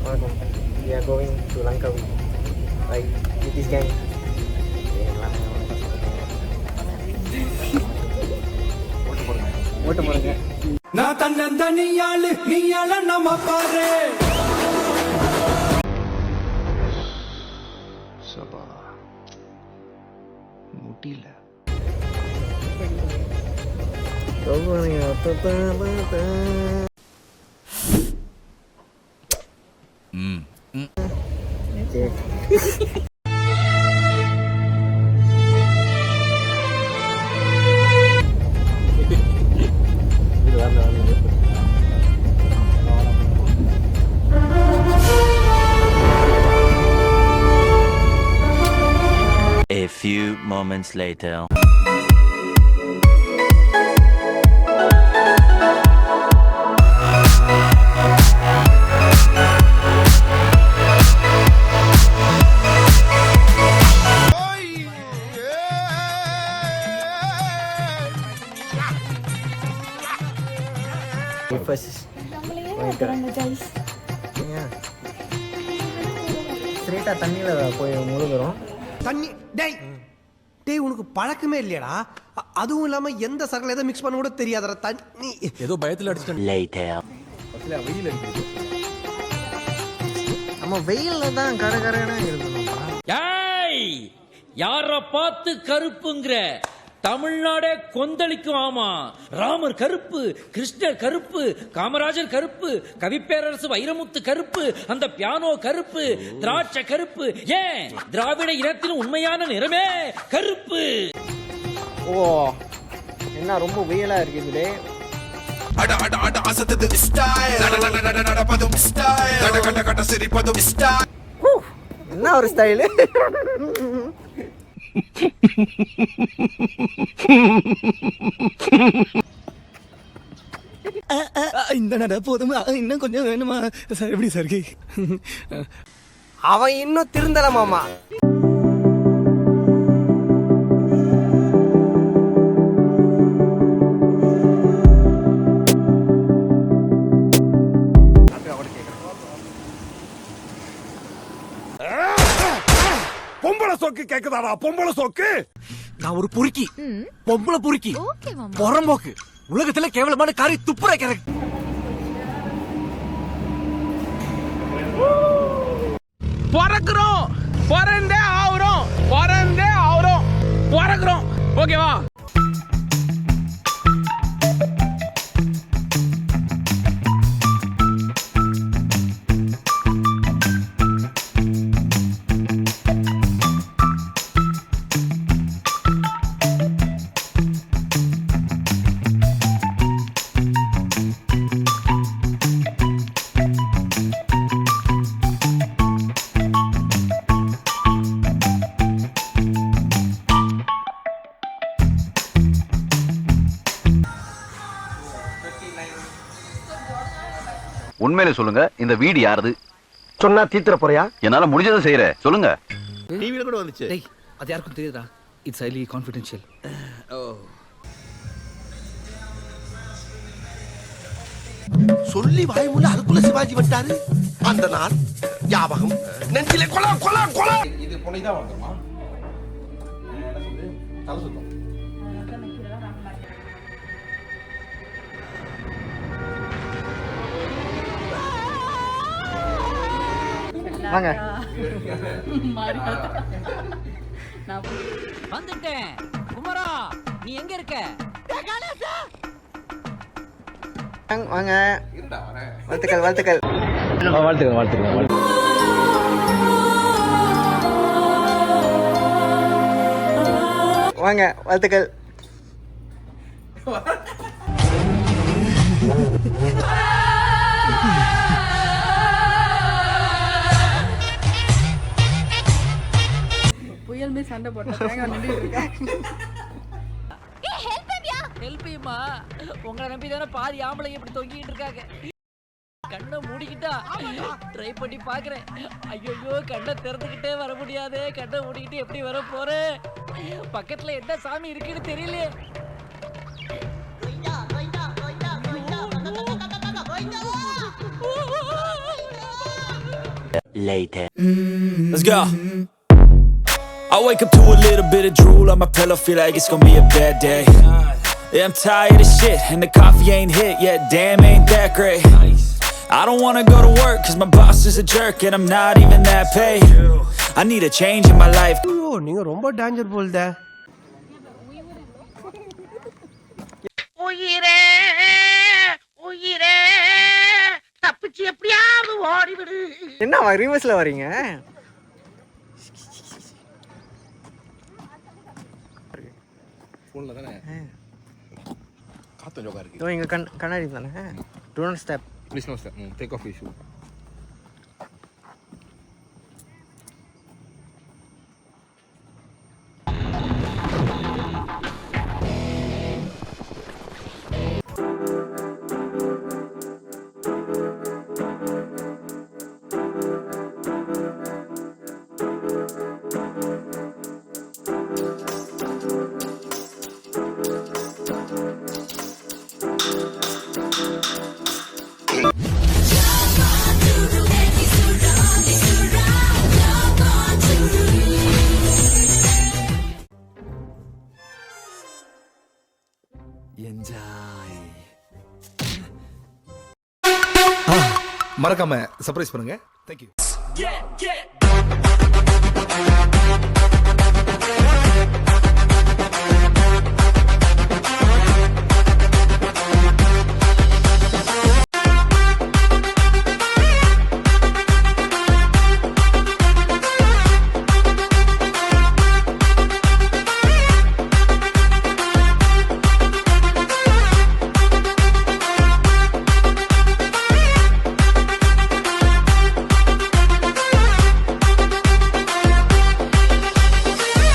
வணக்கம். We are going to Langkawi. Right, with this gang. ஓட்டு போடுங்க. நான் தன்னந்தனியாளு நீயால நம்ம பாரு. சபா முடியல. A few moments later. ஸ்ட்ரெயிட்டா தண்ணியில போய் முழுகிறோம். தண்ணி டேய் டேய் உனக்கு பழக்கமே இல்லையடா. அதுவும் இல்லாம எந்த சரக்குல எதை மிக்ஸ் பண்ண கூட தெரியாதடா. தண்ணி ஏதோ பயத்துல அடிச்சிட்டேன். Later. வெயில் அடிக்குது. நம்ம வெயில்ல தான் கரகரன்னு இருக்கணும்பா. ஏய் யார பார்த்து கருப்புங்கற? தமிழ்நாடே கொந்தளிக்கும். ஆமா, ராமர் கருப்பு, கிருஷ்ணர் கருப்பு, காமராஜர் கருப்பு, கவிப்பேரரசு வைரமுத்து கருப்பு, அந்த பியானோ கருப்பு, திராட்சை கருப்பு, ஏன் திராவிட இனத்தின் உண்மையான நிறமே கருப்பு. ஓ என்ன ரொம்ப வெயிலா இருக்குது. அட அட அட அசத்தது ஸ்டைல் நடப்பதும் ஸ்டைல் கட கட கட சிரிப்பதும் ஸ்டைல். என்ன ஒரு ஸ்டைல். இந்த நட போதுமா? இன்னும் கொஞ்சம் வேணுமா சார்? எப்படி சார்? அவன் இன்னும் திருந்தல மாமா. பொம்பளை சோக்கு கேக்குதாடா? பொம்பளை சோக்கு. நான் ஒரு பொறுக்கி, பொம்பளை பொறுக்கி, பொறம்போக்கு, உலகத்துல கேவலமான காரி துப்புற கேரக்டர். பிறக்கிறோம், பிறந்தே ஆகுறோம், பிறந்தே ஆகுறோம், பிறக்கிறோம். ஓகேவா? உண்மையில சொல்லுங்க, இந்த வீடு யாருது? சொன்னா தீத்துற போறியா? என்னால முடிஞ்சதை செய்யறேன், சொல்லுங்க. டிவில கூட வந்துச்சு. டேய் அது யாருக்கும் தெரியுதா? It's highly confidential. சொல்லி வாய்மூல அதுக்குள்ள சிவாஜி வந்தாரு. அந்த நாள் ஞாபகம் நெஞ்சிலே கொலா கொலா கொலா. இது பொண்ணைதான் வந்துமா? தலை சுத்தம். வாங்க. வந்துட்டேன். குமரா நீ எங்க இருக்க? வாங்க. வாழ்த்துக்கள் வாழ்த்துக்கள். வாழ்த்துக்கள் வாழ்த்துக்கள். வாங்க வாழ்த்துக்கள். புயல் மீ சண்டை போட்டாங்க. நின்னுட்டு இருக்கேன். ஹெல்ப்மா, உங்களை நம்பி தானே பாதி ஆம்பளைங்க இப்படி தொங்கிட்டு இருக்காங்க. கண்ணை மூடிக்கிட்டா ட்ரை பண்ணி பாக்குறேன். ஐயோ கண்ணை திறந்துக்கிட்டே வர முடியாது. கண்ணை மூடிக்கிட்டு எப்படி வர போறேன்? பக்கத்துல என்ன சாமி இருக்குன்னு தெரியலையே. later. Let's go. I wake up to a little bit of drool on my pillow, feel like it's gonna be a bad day. Yeah, I'm tired of shit, and the coffee ain't hit yet, damn, ain't that great. I don't wanna go to work, cause my boss is a jerk, and I'm not even that paid. I need a change in my life. ஐயோ நீங்க ரொம்ப danger போல்தே. உயிரே உயிரே தப்பிச்சு எப்படியாவது ஓடிவிடு. என்ன ரிவர்ஸ்ல வரீங்க? ஃபோன்ல தானே காத்து ஜோகா இருக்கு. இதோ இங்க கண்ணாடி தானே. Do not step. Please no step. Take off you shoe. மறக்காம சர்ப்ரைஸ் பண்ணுங்க. தேங்க்யூ.